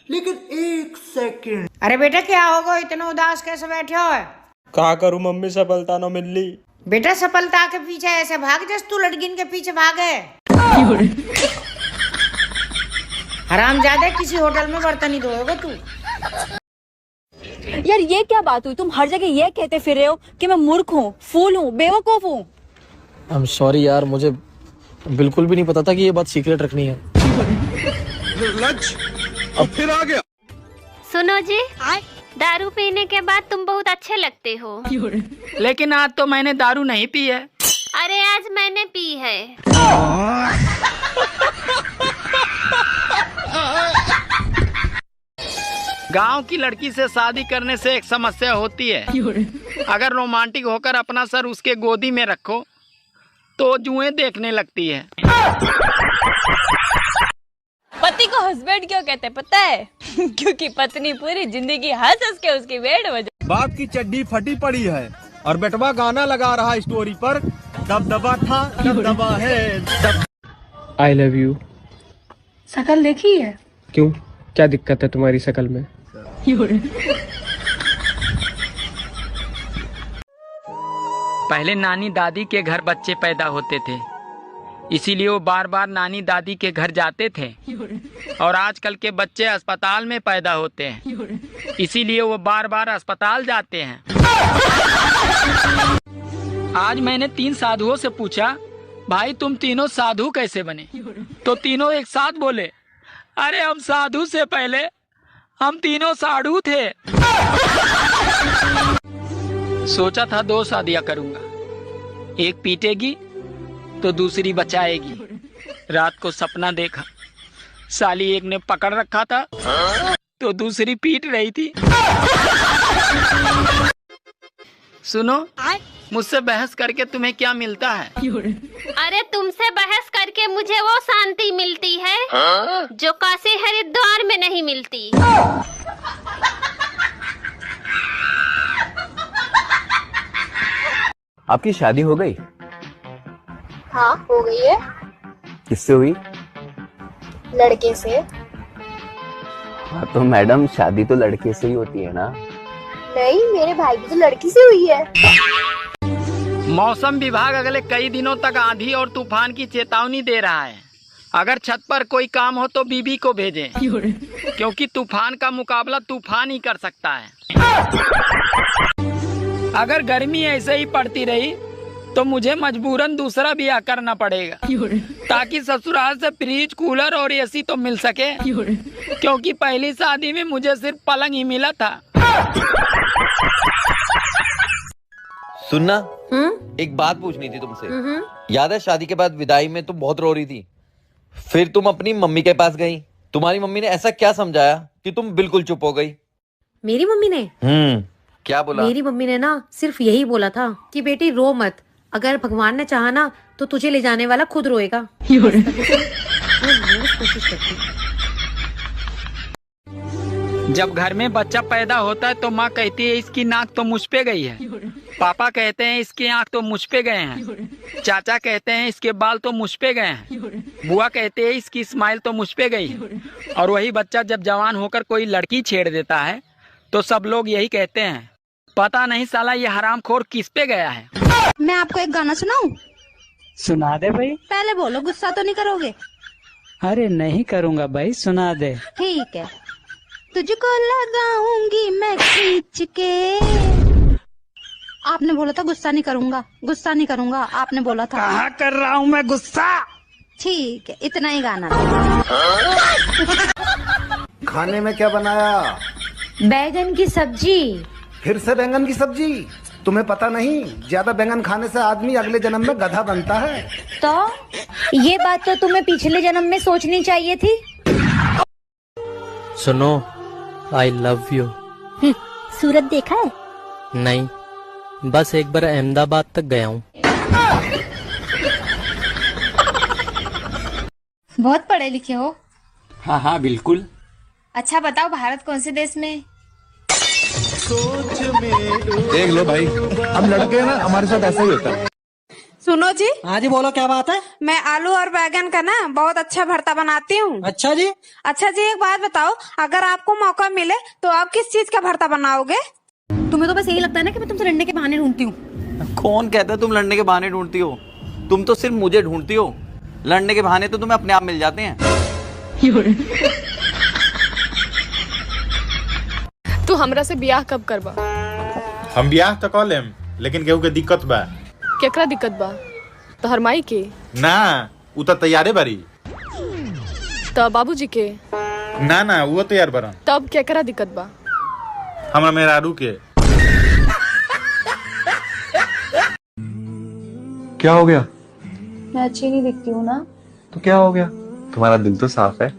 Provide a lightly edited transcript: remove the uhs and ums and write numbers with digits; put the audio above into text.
लेकिन एक सेकंड। अरे बेटा क्या होगा, इतना उदास कैसे बैठे हो? क्या करूं मम्मी, सफलता न मिली। बेटा सफलता के पीछे ऐसे भाग जैसे तू लड़किन के पीछे भागे। हरामजादे, किसी होटल में बर्तन ही धोएगा तू। यार ये क्या बात हुई, तुम हर जगह ये कहते फिर रहे हो कि मैं मूर्ख हूँ, फूल हूँ, बेवकूफ हूँ। आई एम सॉरी यार, मुझे बिल्कुल भी नहीं पता था कि ये बात सीक्रेट रखनी है। अब फिर आ गया। सुनो जी, दारू पीने के बाद तुम बहुत अच्छे लगते हो। लेकिन आज तो मैंने दारू नहीं पी है। अरे आज मैंने पी है। गांव की लड़की से शादी करने से एक समस्या होती है, अगर रोमांटिक होकर अपना सर उसके गोदी में रखो तो जुएं देखने लगती है। पति को हस्बैंड क्यों कहते पता है? क्योंकि पत्नी पूरी जिंदगी हंस हंस के उसकी वेट बजा। बाप की चड्डी फटी पड़ी है और बेटवा गाना लगा रहा स्टोरी पर, दबदबा था दबदबा है। I love you. शकल देखी है? क्यों, क्या दिक्कत है तुम्हारी शकल में? पहले नानी दादी के घर बच्चे पैदा होते थे, इसीलिए वो बार बार नानी दादी के घर जाते थे। और आजकल के बच्चे अस्पताल में पैदा होते हैं, इसीलिए वो बार बार अस्पताल जाते हैं। आज मैंने 3 साधुओं से पूछा, भाई तुम तीनों साधु कैसे बने? तो तीनों एक साथ बोले, अरे हम साधु से पहले हम तीनों साधु थे। सोचा था 2 शादियां करूंगा, एक पीटेगी तो दूसरी बचाएगी। रात को सपना देखा, साली एक ने पकड़ रखा था तो दूसरी पीट रही थी। सुनो, मुझसे बहस करके तुम्हें क्या मिलता है? अरे तुमसे बहस करके मुझे वो शांति मिलती है जो काशी हरिद्वार में नहीं मिलती। आपकी शादी हो गई? हाँ हो गई है। किससे हुई? लड़के से। हाँ तो मैडम शादी तो लड़के से ही होती है ना? नहीं, मेरे भाई की तो लड़की से हुई है। मौसम विभाग अगले कई दिनों तक आंधी और तूफान की चेतावनी दे रहा है। अगर छत पर कोई काम हो तो बीबी को भेजें, क्योंकि तूफान का मुकाबला तूफान ही कर सकता है। अगर गर्मी ऐसे ही पड़ती रही तो मुझे मजबूरन दूसरा ब्याह करना पड़ेगा, ताकि ससुराल से फ्रिज, कूलर और एसी तो मिल सके, क्योंकि पहली शादी में मुझे सिर्फ पलंग ही मिला था। सुनना, एक बात पूछनी थी तुमसे। याद है शादी के बाद विदाई में तुम बहुत रो रही थी, फिर तुम अपनी मम्मी के पास गई। तुम्हारी मम्मी ने ऐसा क्या समझाया कि तुम बिल्कुल चुप हो गई? मेरी मम्मी ने? क्या बोला? मेरी मम्मी ने ना सिर्फ यही बोला था कि बेटी रो मत, अगर भगवान ने चाहा ना तो तुझे ले जाने वाला खुद रोएगा। जब घर में बच्चा पैदा होता है तो माँ कहती है इसकी नाक तो मुझ पे गई है, पापा कहते हैं इसकी आंख तो मुझ पे गए हैं, चाचा कहते हैं इसके बाल तो मुझ पे गए हैं, बुआ कहते हैं इसकी स्माइल तो मुझ पे गई है। और वही बच्चा जब जवान होकर कोई लड़की छेड़ देता है तो सब लोग यही कहते हैं, पता नहीं साला ये हरामखोर किस पे गया है। मैं आपको एक गाना सुनाऊं? सुना दे भाई। पहले बोलो, गुस्सा तो नहीं करोगे? अरे नहीं करूँगा भाई, सुना दे। ठीक है। तुझको लगाऊंगी मैं खींच के। आपने बोला था गुस्सा नहीं करूंगा, गुस्सा नहीं करूंगा, आपने बोला था। कहाँ कर रहा हूँ मैं गुस्सा? ठीक है, इतना ही गाना। खाने में क्या बनाया? बैगन की सब्जी। फिर से बैंगन की सब्जी? तुम्हें पता नहीं, ज्यादा बैंगन खाने से आदमी अगले जन्म में गधा बनता है। तो ये बात तो तुम्हें पिछले जन्म में सोचनी चाहिए थी। सुनो, आई लव यू। सूरत देखा है? नहीं, बस एक बार अहमदाबाद तक गया हूँ। बहुत पढ़े लिखे हो? हाँ हाँ बिल्कुल। अच्छा बताओ, भारत कौन से देश में? देख लो भाई, हम लड़के हैं ना, हमारे साथ ऐसा ही होता है। सुनो जी। हाँ जी बोलो, क्या बात है? मैं आलू और बैगन का ना बहुत अच्छा भरता बनाती हूँ। अच्छा जी। अच्छा जी, एक बात बताओ, अगर आपको मौका मिले तो आप किस चीज का भरता बनाओगे? तुम्हें तो बस यही लगता है ना कि मैं तुमसे लड़ने के बहाने ढूंढती हूँ। कौन कहता है तुम लड़ने के बहाने ढूंढती हो? तुम तो सिर्फ मुझे ढूंढती हो, लड़ने के बहाने तो तुम्हें अपने आप मिल जाते हैं। तू हमरा से ब्याह कब करबा? हम ब्याह तो कर लेम, लेकिन केहू के दिक्कत बा। केकरा दिक्कत बा? तोहर माई के? ना, उ तो तैयारे बारी। त बाबूजी के? ना ना, वो तैयार बरन। तब केकरा दिक्कत बा? हमरा मेहरारू के। क्या हो गया? मैं अच्छी नहीं दिखती हूँ ना? तो क्या हो गया? तुम्हारा दिल तो साफ है।